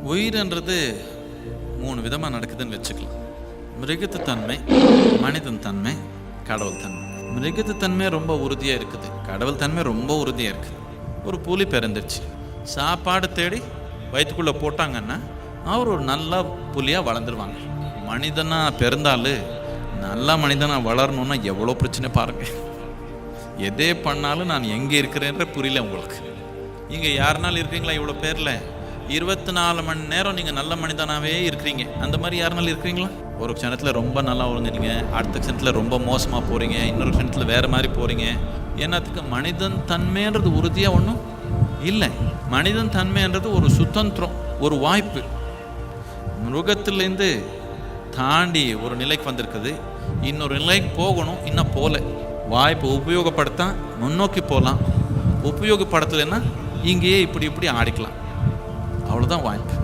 உயிர்ன்றது 3 விதமாக நடக்குதுன்னு வச்சுக்கலாம். மிருகத்து தன்மை, மனிதன் தன்மை, கடவுள் தன்மை. மிருகத்து தன்மை ரொம்ப உறுதியாக இருக்குது, கடவுள் தன்மை ரொம்ப உறுதியாக இருக்குது. ஒரு புலி பிறந்துருச்சு, சாப்பாடு தேடி வயிற்றுக்குள்ளே போட்டாங்கன்னா அவர் ஒரு நல்ல புலியாக வளர்ந்துருவாங்க. மனிதனாக பிறந்தாலும் நல்ல மனிதனாக வளரணுன்னா எவ்வளோ பிரச்சனை பாருங்கள். எதே பண்ணாலும் நான் எங்கே இருக்கிறேன்ற புரியல உங்களுக்கு. இங்கே யாருனாலும் இருக்கீங்களா? இவ்வளோ பேரில் 24 மணி நேரம் நீங்கள் நல்ல மனிதனாகவே இருக்கிறீங்க. அந்த மாதிரி யாருனாலும் இருக்கிறீங்களா? ஒரு க்ஷணத்தில் ரொம்ப நல்லா ஒழுங்குறீங்க, அடுத்த க்ஷணத்தில் ரொம்ப மோசமாக போகிறீங்க, இன்னொரு க்ஷணத்தில் வேறு மாதிரி போகிறீங்க. என்னத்துக்கு? மனிதன் தன்மைன்றது உறுதியாக ஒன்றும் இல்லை. மனிதன் தன்மைன்றது ஒரு சுதந்திரம், ஒரு வாய்ப்பு. மிருகத்திலேருந்து தாண்டி ஒரு நிலைக்கு வந்திருக்குது, இன்னொரு நிலைக்கு போகணும், இன்னும் போகல. வாய்ப்பு உபயோகப்படுத்தா முன்னோக்கி போகலாம், உபயோகப்படுத்தலைன்னா இங்கேயே இப்படி ஆடிக்கலாம். அவ்வளோதான் வாய்ப்பு.